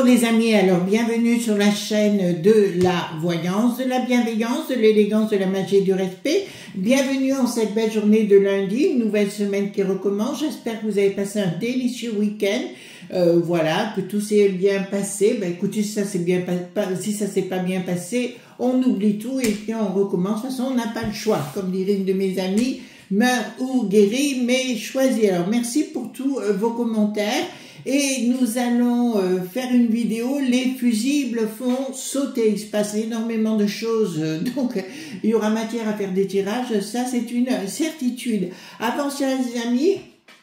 les amis, alors bienvenue sur la chaîne de la voyance, de la bienveillance, de l'élégance, de la magie et du respect. Bienvenue en cette belle journée de lundi, une nouvelle semaine qui recommence. J'espère que vous avez passé un délicieux week-end. Voilà, que tout s'est bien passé. Ben écoutez, si ça s'est pas bien passé, on oublie tout et puis on recommence. De toute façon, on n'a pas le choix. Comme dirait une de mes amies, meurt ou guérit, mais choisis. Alors merci pour tous vos commentaires. Et nous allons faire une vidéo, les fusibles font sauter, il se passe énormément de choses, donc il y aura matière à faire des tirages, ça c'est une certitude. Avant, chers amis,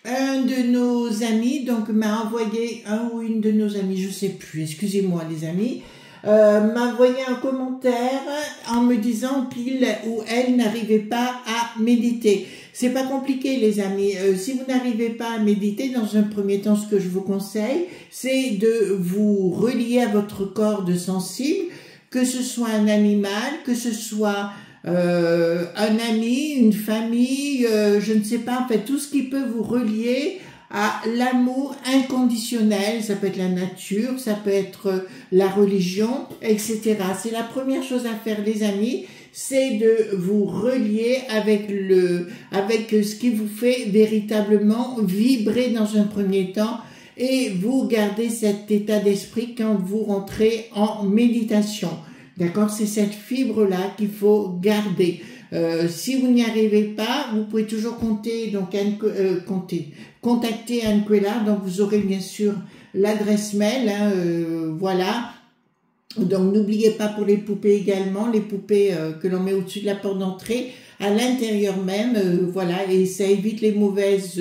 un de nos amis donc m'a envoyé, un ou une de nos amis, je sais plus, excusez-moi les amis, m'a envoyé un commentaire en me disant qu'il ou elle n'arrivait pas à méditer. C'est pas compliqué les amis, si vous n'arrivez pas à méditer, dans un premier temps ce que je vous conseille, c'est de vous relier à votre corps de sensible, que ce soit un animal, que ce soit un ami, une famille, je ne sais pas, en fait tout ce qui peut vous relier à l'amour inconditionnel, ça peut être la nature, ça peut être la religion, etc. C'est la première chose à faire les amis, c'est de vous relier avec ce qui vous fait véritablement vibrer dans un premier temps et vous gardez cet état d'esprit quand vous rentrez en méditation. D'accord? C'est cette fibre-là qu'il faut garder. Si vous n'y arrivez pas, vous pouvez toujours contacter Anne Quella, donc vous aurez bien sûr l'adresse mail, hein, voilà. Donc n'oubliez pas pour les poupées également, les poupées que l'on met au-dessus de la porte d'entrée, à l'intérieur même, voilà, et ça évite les mauvaises,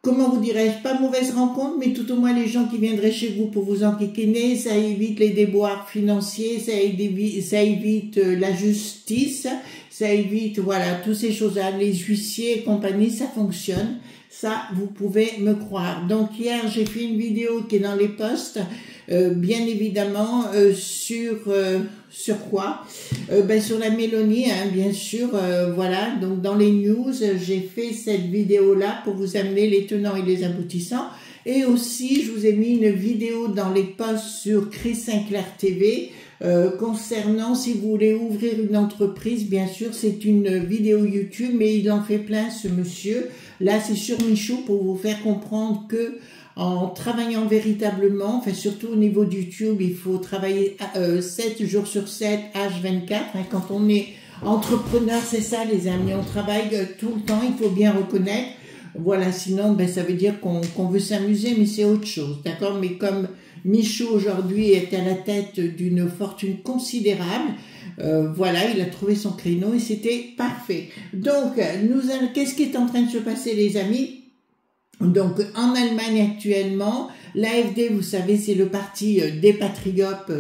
comment vous dirais-je, pas mauvaises rencontres, mais tout au moins les gens qui viendraient chez vous pour vous enquiquiner, ça évite les déboires financiers, ça évite la justice, ça évite, voilà, toutes ces choses-là, les huissiers et compagnie, ça fonctionne. Ça, vous pouvez me croire. Donc hier, j'ai fait une vidéo qui est dans les posts, bien évidemment, sur quoi sur la mélonie, hein, bien sûr, voilà. Donc dans les news, j'ai fait cette vidéo-là pour vous amener les tenants et les aboutissants. Et aussi, je vous ai mis une vidéo dans les posts sur Chris Sinclair TV, concernant si vous voulez ouvrir une entreprise, bien sûr, c'est une vidéo YouTube, mais il en fait plein ce monsieur. Là, c'est sur Michou pour vous faire comprendre que en travaillant véritablement, enfin surtout au niveau de YouTube, il faut travailler 7 jours sur 7, H24. Hein, quand on est entrepreneur, c'est ça les amis, on travaille tout le temps, il faut bien reconnaître. Voilà, sinon ça veut dire qu'on veut s'amuser, mais c'est autre chose, d'accord? Mais comme Michou aujourd'hui est à la tête d'une fortune considérable, voilà, il a trouvé son créneau et c'était parfait. Donc, qu'est-ce qui est en train de se passer les amis? Donc, en Allemagne actuellement, l'AfD, vous savez, c'est le parti des patriotes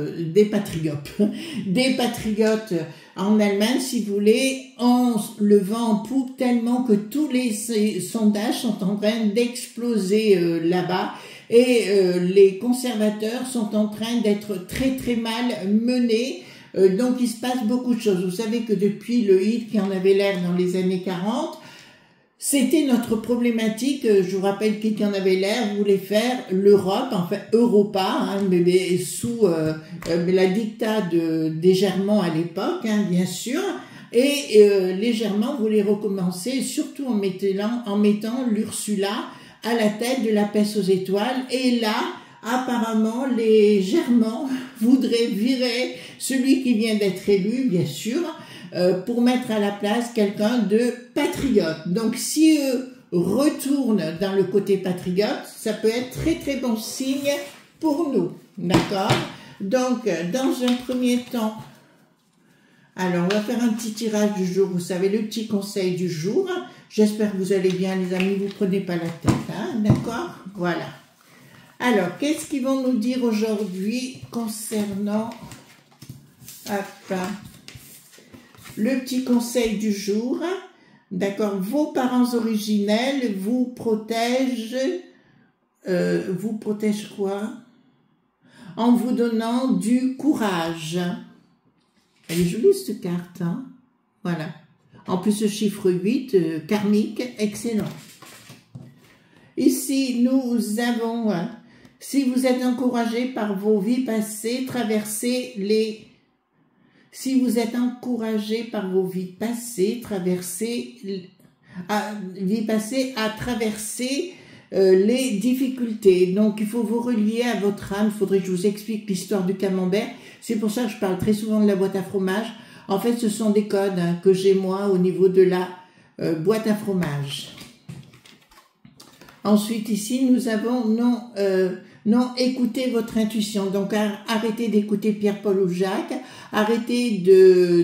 en Allemagne, si vous voulez, en le vent en poupe tellement que tous les sondages sont en train d'exploser là-bas et les conservateurs sont en train d'être très très mal menés. Donc, il se passe beaucoup de choses. Vous savez que depuis le hit qui en avait l'air dans les années 40, c'était notre problématique. Je vous rappelle qu'il en avait l'air, voulait faire l'Europe, enfin Europa, hein, mais sous la dictat des Germans à l'époque, hein, bien sûr. Et les Germans voulaient recommencer, surtout en mettant l'Ursula à la tête de la peste aux étoiles. Et là, apparemment, les Germans voudraient virer celui qui vient d'être élu, bien sûr, pour mettre à la place quelqu'un de patriote. Donc, si eux retournent dans le côté patriote, ça peut être très très bon signe pour nous, d'accord? Donc, dans un premier temps, alors on va faire un petit tirage du jour, vous savez, le petit conseil du jour. J'espère que vous allez bien les amis, vous prenez pas la tête, hein, d'accord? Voilà. Alors, qu'est-ce qu'ils vont nous dire aujourd'hui concernant le petit conseil du jour? D'accord, vos parents originels vous protègent quoi? En vous donnant du courage. Elle est jolie cette carte, hein? Voilà. En plus, le chiffre 8, karmique, excellent. Ici, nous avons Si vous êtes encouragé par vos vies passées, traversez les... Si vous êtes encouragé par vos vies passées, à traverser les difficultés. Donc, il faut vous relier à votre âme. Il faudrait que je vous explique l'histoire du camembert. C'est pour ça que je parle très souvent de la boîte à fromage. En fait, ce sont des codes que j'ai moi au niveau de la boîte à fromage. Ensuite, ici, nous avons non, écoutez votre intuition. Donc, arrêtez d'écouter Pierre-Paul ou Jacques. Arrêtez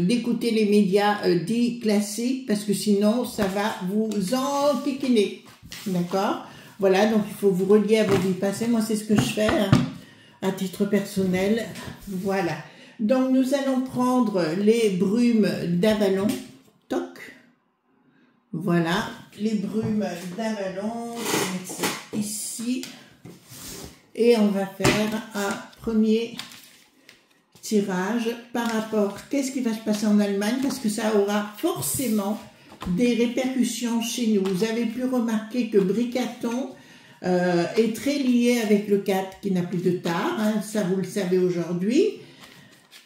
d'écouter les médias dits classiques parce que sinon, ça va vous enquiquiner. D'accord? Voilà, donc il faut vous relier à vos vies passées. Moi, c'est ce que je fais à titre personnel. Voilà. Donc, nous allons prendre les brumes d'Avalon. Toc. Voilà, les brumes d'Avalon. Je vais mettre ça ici. Et on va faire un premier tirage par rapport. Qu'est-ce qui va se passer en Allemagne? Parce que ça aura forcément des répercussions chez nous. Vous avez pu remarquer que Bricaton est très lié avec le 4 qui n'a plus de tard. Hein, ça, vous le savez aujourd'hui.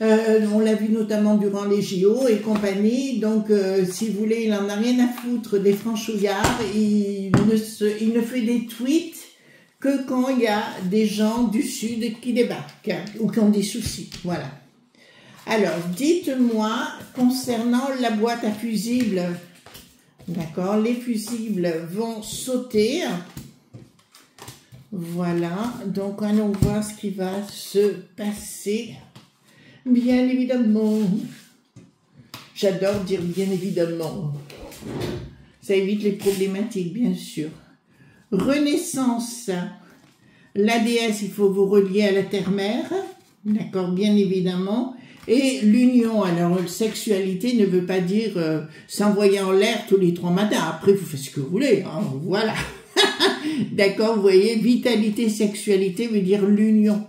On l'a vu notamment durant les JO et compagnie. Donc, si vous voulez, il n'en a rien à foutre des franchouillards. Il ne fait des tweets que quand il y a des gens du Sud qui débarquent ou qui ont des soucis. Voilà. Alors, dites-moi, concernant la boîte à fusibles, d'accord, les fusibles vont sauter. Voilà, donc allons voir ce qui va se passer. Bien évidemment. J'adore dire bien évidemment. Ça évite les problématiques, bien sûr. Renaissance. La déesse, il faut vous relier à la terre-mère. D'accord, bien évidemment. Et l'union, alors sexualité ne veut pas dire s'envoyer en l'air tous les 3 matins. Après, vous faites ce que vous voulez. Hein, voilà. D'accord, vous voyez, vitalité, sexualité veut dire l'union.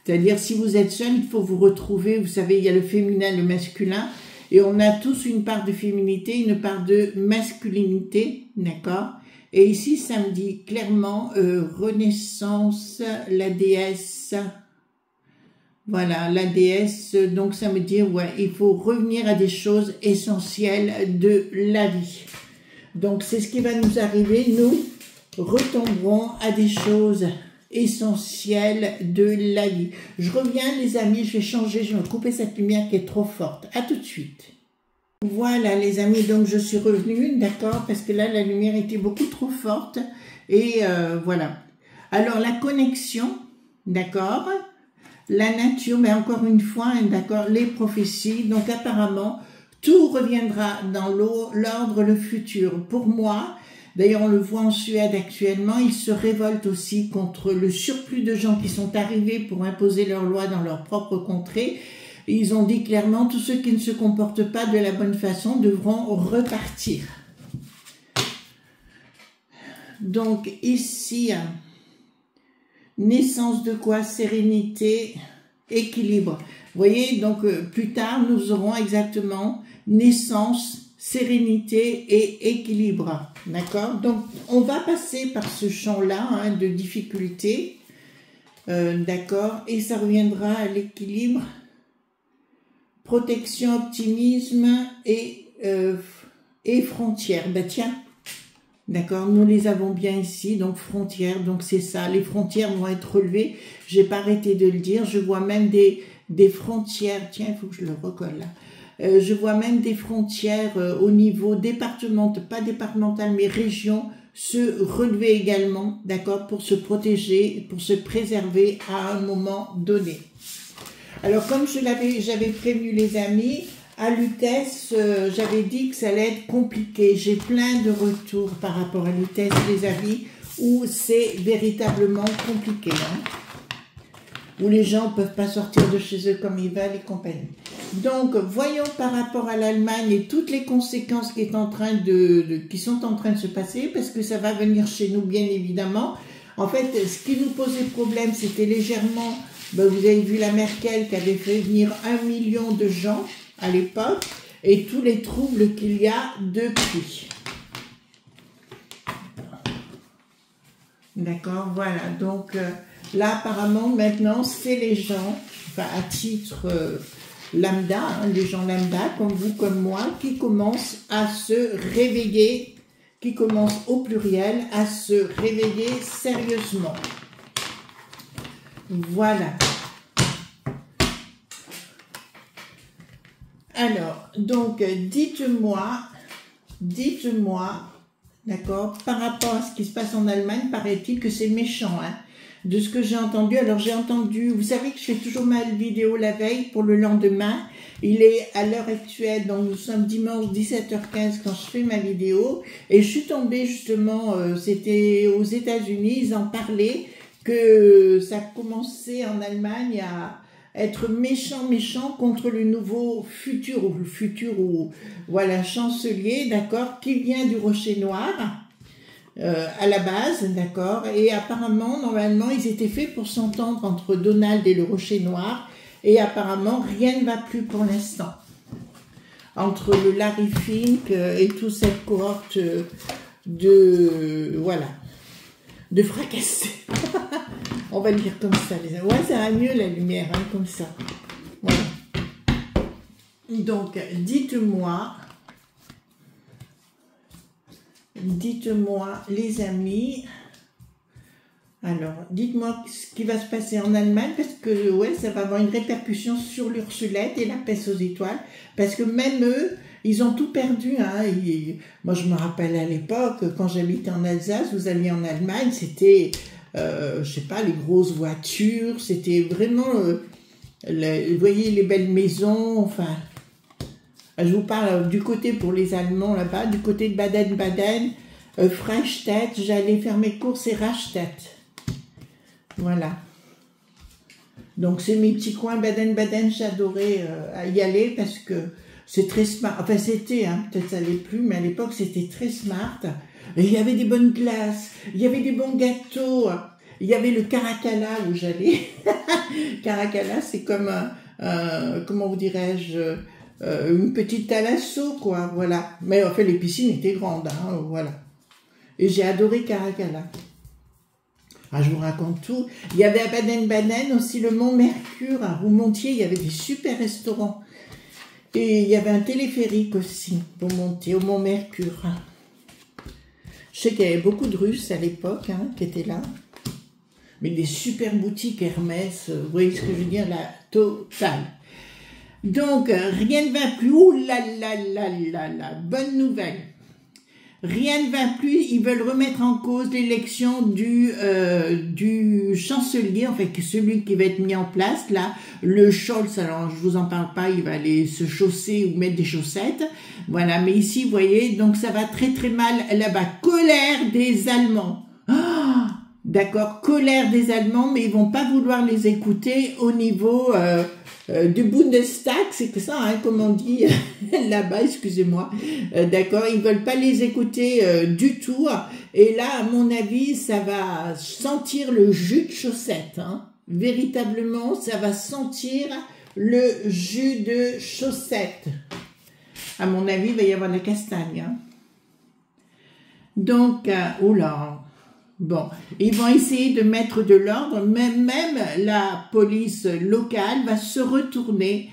C'est-à-dire, si vous êtes seul, il faut vous retrouver. Vous savez, il y a le féminin, le masculin. Et on a tous une part de féminité, une part de masculinité. D'accord? Et ici, ça me dit clairement Renaissance, la déesse. Voilà, la déesse. Donc, ça me dit, ouais, il faut revenir à des choses essentielles de la vie. Donc, c'est ce qui va nous arriver. Nous retomberons à des choses essentielles de la vie. Je reviens, les amis, je vais changer, je vais couper cette lumière qui est trop forte. À tout de suite. Voilà, les amis, donc je suis revenue, d'accord, parce que là, la lumière était beaucoup trop forte. Et voilà. Alors, la connexion, d'accord, la nature, mais encore une fois, d'accord, les prophéties. Donc, apparemment, tout reviendra dans l'ordre, le futur. Pour moi, d'ailleurs, on le voit en Suède actuellement, ils se révoltent aussi contre le surplus de gens qui sont arrivés pour imposer leurs lois dans leur propre contrée. Ils ont dit clairement, tous ceux qui ne se comportent pas de la bonne façon devront repartir. Donc ici, naissance de quoi? Sérénité, équilibre. Vous voyez, donc plus tard, nous aurons exactement naissance, sérénité et équilibre. D'accord? Donc, on va passer par ce champ-là hein, de difficulté. D'accord? Et ça reviendra à l'équilibre. Protection, optimisme et frontières. Ben tiens, d'accord, nous les avons bien ici, donc frontières, donc c'est ça, les frontières vont être relevées, j'ai pas arrêté de le dire, je vois même des frontières, tiens, il faut que je le recolle là, je vois même des frontières au niveau départemental, pas départemental, mais région, se relever également, d'accord, pour se protéger, pour se préserver à un moment donné. Alors, comme j'avais prévenu les amis, à l'UTES, j'avais dit que ça allait être compliqué. J'ai plein de retours par rapport à l'UTES, les amis, où c'est véritablement compliqué. Hein, où les gens ne peuvent pas sortir de chez eux comme ils veulent et compagnie. Donc, voyons par rapport à l'Allemagne et toutes les conséquences qui sont en train de se passer, parce que ça va venir chez nous, bien évidemment. En fait, ce qui nous posait problème, c'était légèrement... Ben, vous avez vu la Merkel qui avait fait venir 1 million de gens à l'époque et tous les troubles qu'il y a depuis. D'accord, voilà. Donc, Là, apparemment, maintenant, c'est les gens, enfin, à titre lambda, hein, les gens lambda, comme vous, comme moi, qui commencent à se réveiller, qui commencent au pluriel à se réveiller sérieusement. Voilà. Alors, donc, dites-moi, d'accord, par rapport à ce qui se passe en Allemagne, paraît-il que c'est méchant, hein, de ce que j'ai entendu. Alors, j'ai entendu, vous savez que je fais toujours ma vidéo la veille pour le lendemain. Il est à l'heure actuelle, donc nous sommes dimanche 17h15 quand je fais ma vidéo. Et je suis tombée justement, c'était aux États-Unis, ils en parlaient, que ça commençait en Allemagne à être méchant contre le nouveau futur, ou voilà, chancelier, d'accord, qui vient du Rocher Noir, à la base, d'accord, et apparemment, normalement, ils étaient faits pour s'entendre entre Donald et le Rocher Noir, et apparemment, rien ne va plus pour l'instant. Entre le Larry Fink et toute cette cohorte voilà, de fracassés. On va le dire comme ça. Ouais, ça va mieux la lumière, hein, comme ça. Voilà. Donc, dites-moi, les amis, alors, dites-moi ce qui va se passer en Allemagne, parce que, ouais, ça va avoir une répercussion sur l'Ursulette et la peste aux étoiles, parce que même eux, ils ont tout perdu, hein. Moi, je me rappelle à l'époque, quand j'habitais en Alsace, vous alliez en Allemagne, c'était... je sais pas, les grosses voitures, c'était vraiment, vous voyez, les belles maisons, enfin, je vous parle du côté pour les Allemands là-bas, du côté de Baden-Baden, Freistadt, j'allais faire mes courses et Rastatt, voilà. Donc c'est mes petits coins Baden-Baden, j'adorais y aller parce que c'est très smart, enfin c'était, hein, peut-être ça l'est plus, mais à l'époque c'était très smart. Et il y avait des bonnes glaces, il y avait des bons gâteaux, il y avait le Caracalla où j'allais. Caracalla, c'est comme comment vous dirais-je, une petite thalasso, quoi, voilà. Mais en fait, les piscines étaient grandes, hein, voilà. Et j'ai adoré Caracalla. Ah, je vous raconte tout. Il y avait à Baden-Baden aussi le Mont Mercure, à Roumontier, il y avait des super restaurants. Et il y avait un téléphérique aussi pour monter au Mont Mercure. Je sais qu'il y avait beaucoup de Russes à l'époque, hein, qui étaient là. Mais des super boutiques Hermès, vous voyez ce que je veux dire, la totale. Donc, rien ne va plus. Ouh là là là là là, bonne nouvelle. Rien ne va plus, ils veulent remettre en cause l'élection du chancelier, en fait, celui qui va être mis en place, là, le Scholz, alors je vous en parle pas, il va aller se chausser ou mettre des chaussettes, voilà, mais ici, vous voyez, donc ça va très très mal là-bas, colère des Allemands, oh, d'accord, colère des Allemands, mais ils vont pas vouloir les écouter au niveau du Bundestag, c'est que ça, hein, comme on dit là-bas, excusez-moi, d'accord, ils veulent pas les écouter du tout, et là, à mon avis, ça va sentir le jus de chaussette, hein, véritablement, ça va sentir le jus de chaussette. À mon avis, il va y avoir de la castagne, hein. Donc, oula. Bon, ils vont essayer de mettre de l'ordre, même la police locale va se retourner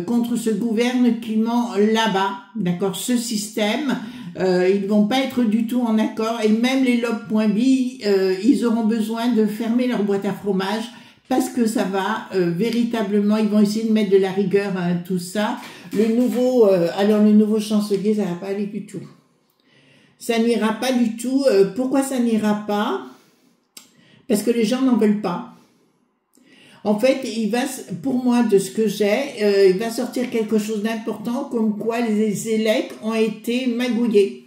contre ce gouvernement là-bas, d'accord, ce système, ils vont pas être du tout en accord, et même les lobes.bi, ils auront besoin de fermer leur boîte à fromage, parce que ça va véritablement, ils vont essayer de mettre de la rigueur à tout ça. Le nouveau chancelier, ça va pas aller du tout. Ça n'ira pas du tout. Pourquoi ça n'ira pas? Parce que les gens n'en veulent pas. En fait, pour moi, de ce que j'ai, il va sortir quelque chose d'important, comme quoi les élèves ont été magouillés.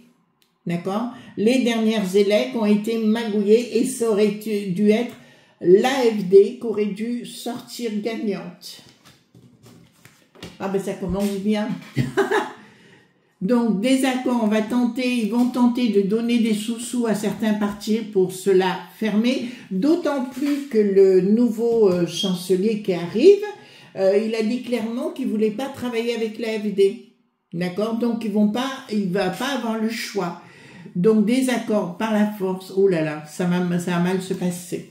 D'accord? Les dernières élèves ont été magouillées et ça aurait dû être l'AfD qui aurait dû sortir gagnante. Ah ben ça commence bien. Donc, des accords, ils vont tenter de donner des sous-sous à certains partis pour cela fermer, d'autant plus que le nouveau chancelier qui arrive, il a dit clairement qu'il voulait pas travailler avec l'AfD. D'accord? Donc, il va pas avoir le choix. Donc, des accords par la force, oh là là, ça va mal se passer.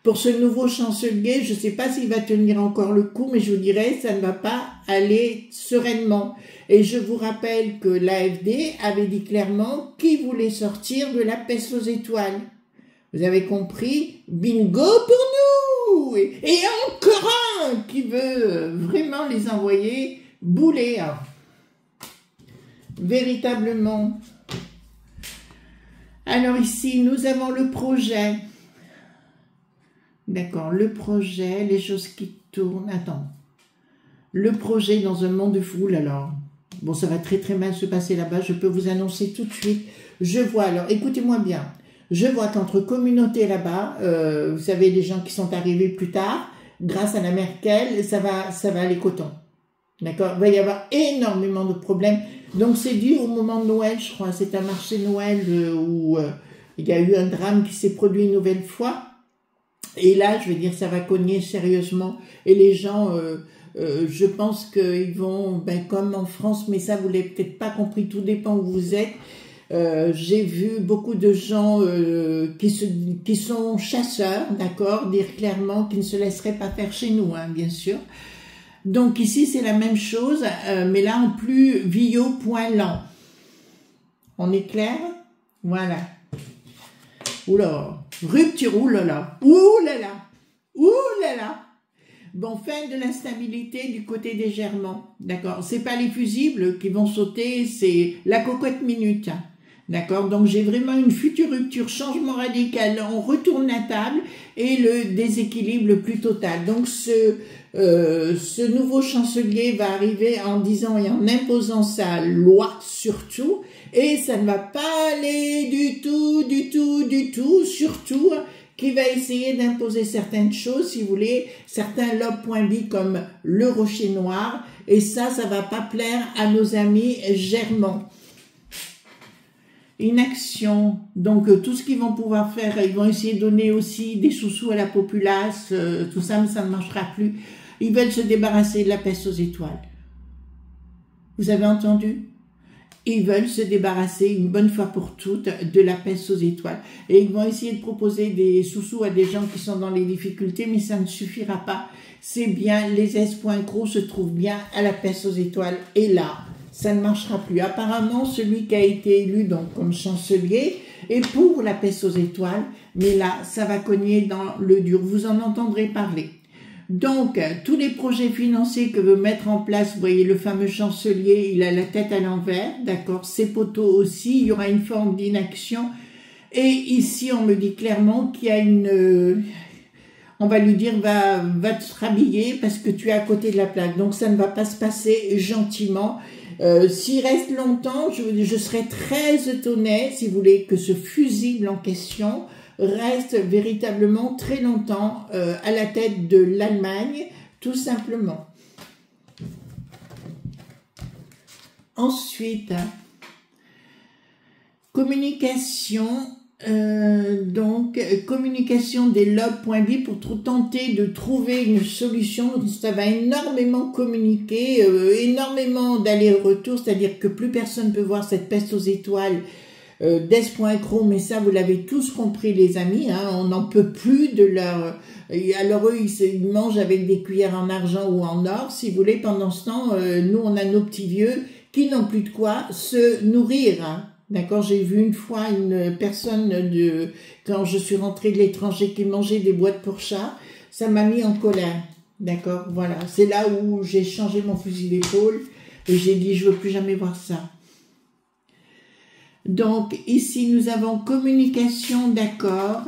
Pour ce nouveau chancelier, je ne sais pas s'il va tenir encore le coup, mais je vous dirais, ça ne va pas aller sereinement. Et je vous rappelle que l'AfD avait dit clairement qu'il voulait sortir de la peste aux étoiles. Vous avez compris? Bingo pour nous! Et encore un qui veut vraiment les envoyer bouler. Hein. Véritablement. Alors ici, nous avons le projet. D'accord, le projet, les choses qui tournent. Attends. Le projet dans un monde de foule, alors. Bon, ça va très très mal se passer là-bas, je peux vous annoncer tout de suite. Je vois, alors, écoutez-moi bien. Je vois qu'entre communautés là-bas, vous savez, les gens qui sont arrivés plus tard, grâce à la Merkel, ça va aller coton. D'accord, il va y avoir énormément de problèmes. Donc, c'est dû au moment de Noël, je crois. C'est un marché Noël où il y a eu un drame qui s'est produit une nouvelle fois. Et là, je veux dire, ça va cogner sérieusement. Et les gens, je pense qu'ils vont, ben, comme en France, mais ça, vous l'avez peut-être pas compris, tout dépend où vous êtes. J'ai vu beaucoup de gens qui sont chasseurs, d'accord, dire clairement qu'ils ne se laisseraient pas faire chez nous, hein, bien sûr. Donc ici, c'est la même chose, mais là, en plus vieux, point lent. On est clair? Voilà. Oula, rupture, oulala, oulala, oulala. Bon, fin de l'instabilité du côté des germans, d'accord. C'est pas les fusibles qui vont sauter, c'est la cocotte minute, d'accord. Donc j'ai vraiment une future rupture, changement radical, on retourne la table et le déséquilibre le plus total. Donc ce nouveau chancelier va arriver en disant et en imposant sa loi surtout, et ça ne va pas aller du tout, surtout qui va essayer d'imposer certaines choses, si vous voulez, certains lobes.b comme le rocher noir, et ça va pas plaire à nos amis germans. Inaction, donc tout ce qu'ils vont pouvoir faire, ils vont essayer de donner aussi des sous-sous à la populace, tout ça, mais ça ne marchera plus. Ils veulent se débarrasser de la peste aux étoiles. Vous avez entendu? Ils veulent se débarrasser une bonne fois pour toutes de la peste aux étoiles. Et ils vont essayer de proposer des sous-sous à des gens qui sont dans les difficultés, mais ça ne suffira pas. C'est bien, les S.Gros se trouvent bien à la peste aux étoiles. Et là, ça ne marchera plus. Apparemment, celui qui a été élu donc comme chancelier est pour la peste aux étoiles, mais là, ça va cogner dans le dur. Vous en entendrez parler. Donc, tous les projets financiers que veut mettre en place, vous voyez, le fameux chancelier, il a la tête à l'envers, d'accord, ses poteaux aussi, il y aura une forme d'inaction. Et ici, on me dit clairement qu'il y a une... on va lui dire, va te rhabiller parce que tu es à côté de la plaque. Donc, ça ne va pas se passer gentiment. S'il reste longtemps, je serais très étonnée, si vous voulez, que ce fusible en question reste véritablement très longtemps à la tête de l'Allemagne, tout simplement. Ensuite, communication, donc communication des lobes.b pour tenter de trouver une solution. Ça va énormément communiquer, énormément d'aller-retour, c'est-à-dire que plus personne ne peut voir cette peste aux étoiles des.gros, mais ça vous l'avez tous compris les amis, hein, on n'en peut plus de leur... Alors eux ils mangent avec des cuillères en argent ou en or, si vous voulez. Pendant ce temps, nous on a nos petits vieux qui n'ont plus de quoi se nourrir, hein. D'accord, j'ai vu une fois une personne quand je suis rentrée de l'étranger qui mangeait des boîtes pour chats, ça m'a mis en colère. D'accord, voilà, c'est là où j'ai changé mon fusil d'épaule et j'ai dit je veux plus jamais voir ça. Donc ici nous avons communication d'accord,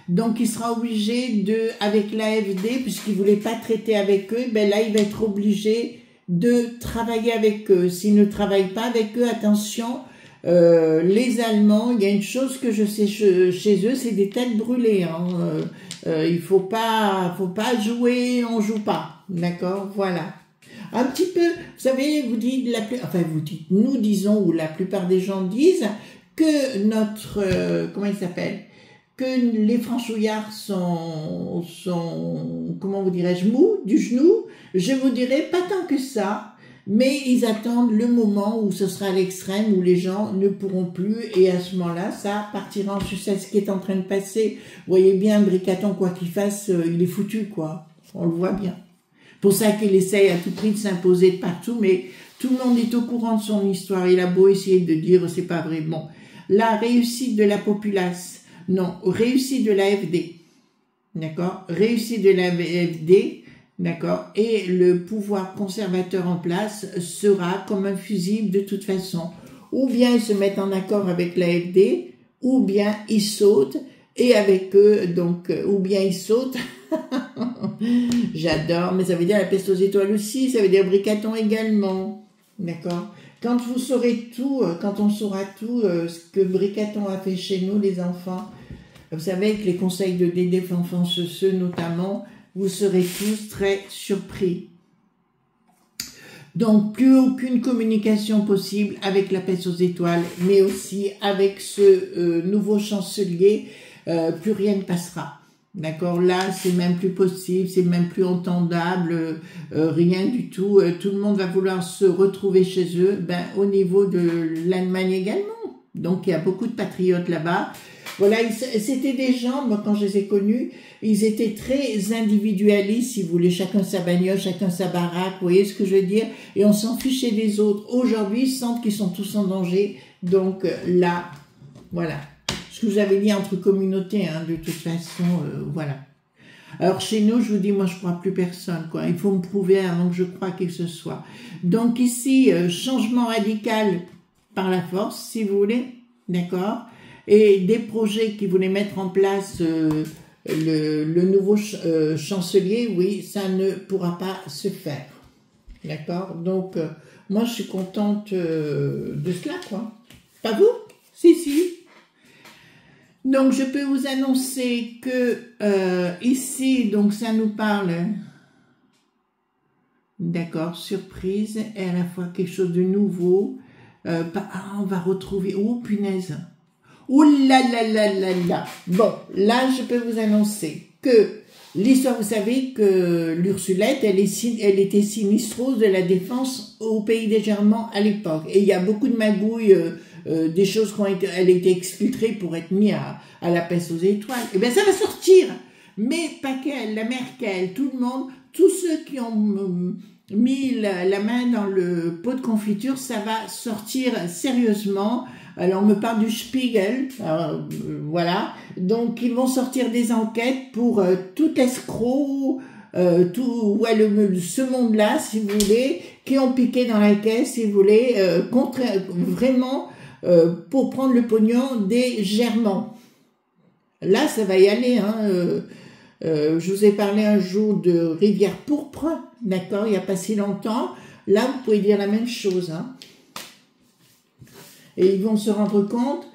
donc il sera obligé avec l'AfD, puisqu'il voulait pas traiter avec eux, ben là il va être obligé de travailler avec eux. S'il ne travaille pas avec eux, attention, les Allemands, il y a une chose que je sais chez eux, c'est des têtes brûlées, hein. Il faut pas jouer, on joue pas, d'accord, voilà. Un petit peu, vous savez, vous dites, nous disons, ou la plupart des gens disent, que notre, comment il s'appelle, que les franchouillards sont comment vous dirais-je, mous du genou. Je vous dirais pas tant que ça, Mais ils attendent le moment où ce sera à l'extrême, où les gens ne pourront plus, et à ce moment-là, ça partira en sucette, ce qui est en train de passer. Vous voyez bien, Bricaton, quoi qu'il fasse, il est foutu, quoi. On le voit bien. Pour ça qu'il essaye à tout prix de s'imposer de partout, mais tout le monde est au courant de son histoire. Il a beau essayer de dire, c'est pas vrai. Bon, la réussite de la populace, non, réussite de l'AFD, d'accord, réussite de l'AFD, d'accord, et le pouvoir conservateur en place sera comme un fusible de toute façon. Ou bien ils se mettent en accord avec l'AFD, ou bien ils sautent, et avec eux, donc, ou bien ils sautent. J'adore, mais ça veut dire la peste aux étoiles aussi, ça veut dire Bricaton également, d'accord. Quand vous saurez tout, quand on saura tout, ce que Bricaton a fait chez nous, les enfants, vous savez, avec les conseils de Dédé Fanfanceux notamment, vous serez tous très surpris. Donc, plus aucune communication possible avec la peste aux étoiles, mais aussi avec ce nouveau chancelier, plus rien ne passera. D'accord, là, c'est même plus possible, c'est même plus entendable, rien du tout. Tout le monde va vouloir se retrouver chez eux, au niveau de l'Allemagne également. Donc, il y a beaucoup de patriotes là-bas. Voilà, c'était des gens, moi, quand je les ai connus, ils étaient très individualistes, si vous voulez, chacun sa bagnole, chacun sa baraque, vous voyez ce que je veux dire? Et on s'en fichait des autres. Aujourd'hui, ils sentent qu'ils sont tous en danger. Donc, là, voilà. Ce que j'avais dit entre communautés, hein, de toute façon, voilà. Alors chez nous, je vous dis, moi je crois plus personne, quoi. Il faut me prouver avant que je croie qui que ce soit. Donc ici, changement radical par la force, si vous voulez, d'accord. Et des projets qui voulaient mettre en place le nouveau chancelier, oui, ça ne pourra pas se faire, d'accord. Donc moi je suis contente de cela, quoi. Pas vous? Si. Donc, je peux vous annoncer que ici, donc ça nous parle, d'accord, surprise, et à la fois quelque chose de nouveau. On va retrouver, oh punaise, oh là là là là là. Bon, là, je peux vous annoncer que l'histoire, vous savez que l'Ursulette, elle était sinistrose de la défense au pays des Germans à l'époque. Et il y a beaucoup de magouilles, des choses qui ont été, elle a été exfiltrée pour être mise à la peste aux étoiles. Eh bien, ça va sortir. Mais pas qu'elle, la Merkel, tout le monde, tous ceux qui ont mis la main dans le pot de confiture, ça va sortir sérieusement. Alors, on me parle du Spiegel, voilà. Donc, ils vont sortir des enquêtes pour tout escroc, ce monde-là, si vous voulez, qui ont piqué dans la caisse, si vous voulez, vraiment, pour prendre le pognon des Germans. Là, ça va y aller, hein. Je vous ai parlé un jour de Rivière Pourpre, d'accord, il n'y a pas si longtemps. Là, vous pouvez dire la même chose, hein. Et ils vont se rendre compte,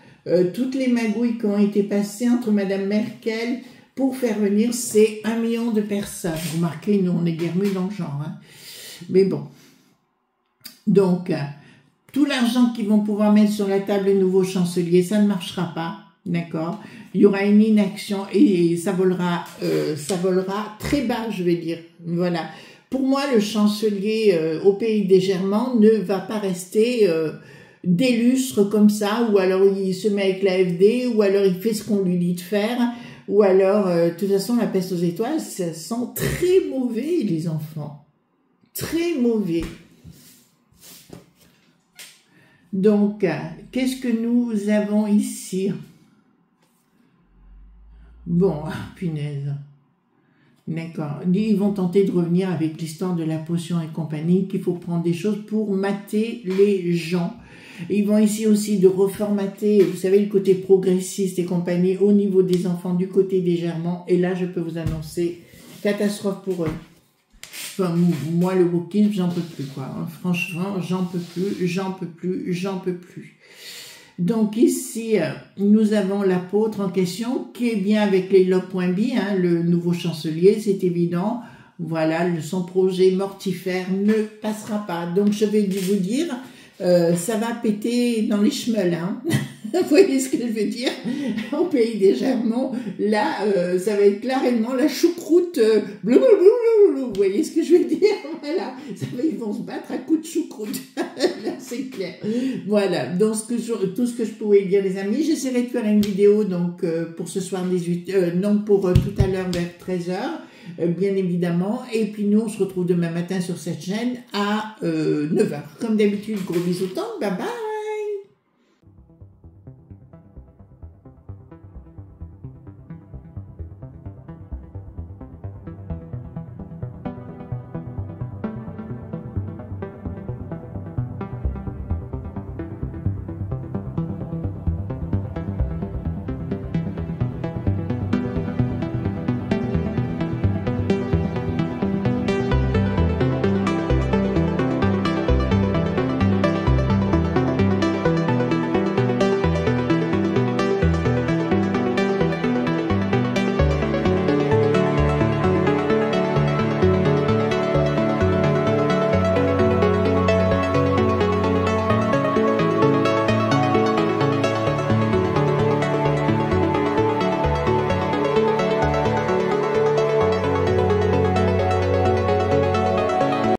toutes les magouilles qui ont été passées entre Madame Merkel pour faire venir ces 1 million de personnes. Vous remarquez, nous, on est guère mieux dans le genre, hein. Mais bon. Donc, tout l'argent qu'ils vont pouvoir mettre sur la table le nouveau chancelier, ça ne marchera pas, d'accord. Il y aura une inaction et ça volera très bas, je vais dire. Voilà. Pour moi, le chancelier au pays des Germans ne va pas rester des lustres comme ça, ou alors il se met avec l'AFD, ou alors il fait ce qu'on lui dit de faire, ou alors, de toute façon, la peste aux étoiles, ça sent très mauvais, les enfants. Très mauvais. Donc, qu'est-ce que nous avons ici? Bon, punaise. D'accord. Ils vont tenter de revenir avec l'histoire de la potion et compagnie, qu'il faut prendre des choses pour mater les gens. Ils vont essayer aussi de reformater, vous savez, le côté progressiste et compagnie au niveau des enfants du côté des Germans. Et là, je peux vous annoncer, catastrophe pour eux. Enfin, moi, le wokisme, j'en peux plus, quoi. Franchement, j'en peux plus. Donc ici, nous avons l'apôtre en question qui est bien avec les logs.b, hein, le nouveau chancelier, c'est évident. Voilà, son projet mortifère ne passera pas. Donc je vais vous dire, ça va péter dans les chemelles, hein. Vous voyez ce que je veux dire? Au pays des Germans, là, ça va être clairement la choucroute. Vous voyez ce que je veux dire? Voilà, ils vont se battre à coups de choucroute. Là, c'est clair. Voilà, donc tout ce que je pouvais dire, les amis. J'essaierai de faire une vidéo donc pour ce soir 18, non pour tout à l'heure vers 13h. Bien évidemment, et puis nous on se retrouve demain matin sur cette chaîne à 9h. Comme d'habitude, gros bisous, bye bye.